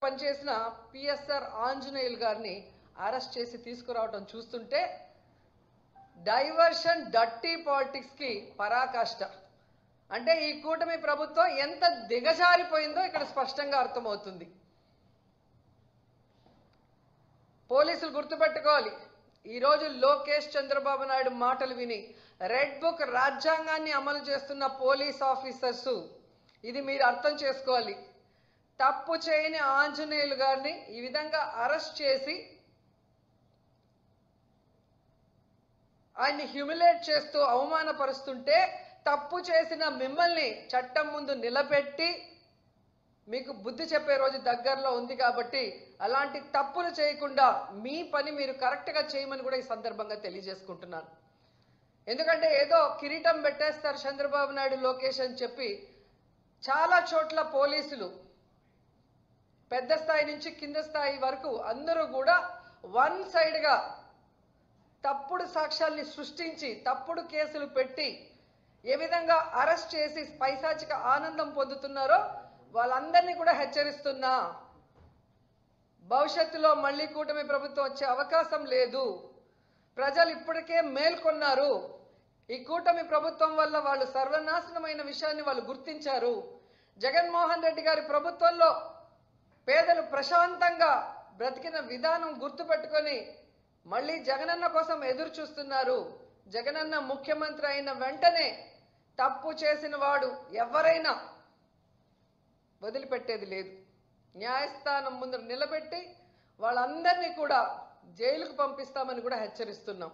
పనిచేసిన పిఎస్ఆర్ ఆంజనేయులు గారిని అరెస్ట్ చేసి తీసుకురావడం చూస్తుంటే డైవర్షన్ డర్టీ పాలిటిక్స్ కి పరాకాష్ట. అంటే ఈ కూటమి ప్రభుత్వం ఎంత దిగజారిపోయిందో ఇక్కడ స్పష్టంగా అర్థమవుతుంది. పోలీసులు గుర్తుపెట్టుకోవాలి, ఈరోజు లోకేష్ చంద్రబాబు నాయుడు మాటలు విని రెడ్ బుక్ రాజ్యాంగాన్ని అమలు చేస్తున్న పోలీస్ ఆఫీసర్స్ ఇది మీరు అర్థం చేసుకోవాలి. తప్పు చేయని ఆంజనేయులు గారిని ఈ విధంగా అరెస్ట్ చేసి ఆయన్ని హ్యూమిలేట్ చేస్తూ అవమానపరుస్తుంటే తప్పు చేసిన మిమ్మల్ని చట్టం ముందు నిలబెట్టి మీకు బుద్ధి చెప్పే రోజు దగ్గరలో ఉంది. కాబట్టి అలాంటి తప్పులు చేయకుండా మీ పని మీరు కరెక్ట్గా చేయమని కూడా ఈ సందర్భంగా తెలియజేసుకుంటున్నాను. ఎందుకంటే ఏదో కిరీటం పెట్టేస్తారు చంద్రబాబు నాయుడు లోకేష్ అని చెప్పి చాలా చోట్ల పోలీసులు పెద్ద స్థాయి నుంచి కింద స్థాయి వరకు అందరూ కూడా వన్ సైడ్గా తప్పుడు సాక్ష్యాల్ని సృష్టించి తప్పుడు కేసులు పెట్టి ఏ విధంగా అరెస్ట్ చేసి పైశాచిక ఆనందం పొందుతున్నారో వాళ్ళందరినీ కూడా హెచ్చరిస్తున్నా. భవిష్యత్తులో మళ్ళీ కూటమి ప్రభుత్వం వచ్చే అవకాశం లేదు. ప్రజలు ఇప్పటికే మేల్కొన్నారు. ఈ కూటమి ప్రభుత్వం వల్ల వాళ్ళు సర్వనాశనమైన విషయాన్ని వాళ్ళు గుర్తించారు. జగన్మోహన్ రెడ్డి గారి ప్రభుత్వంలో పేదలు ప్రశాంతంగా బ్రతికిన విధానం గుర్తుపెట్టుకొని మళ్ళీ జగనన్న కోసం ఎదురు చూస్తున్నారు. జగనన్న ముఖ్యమంత్రి అయిన వెంటనే తప్పు చేసిన వాడు ఎవరైనా వదిలిపెట్టేది లేదు. న్యాయస్థానం ముందు నిలబెట్టి వాళ్ళందరినీ కూడా జైలుకు పంపిస్తామని కూడా హెచ్చరిస్తున్నాం.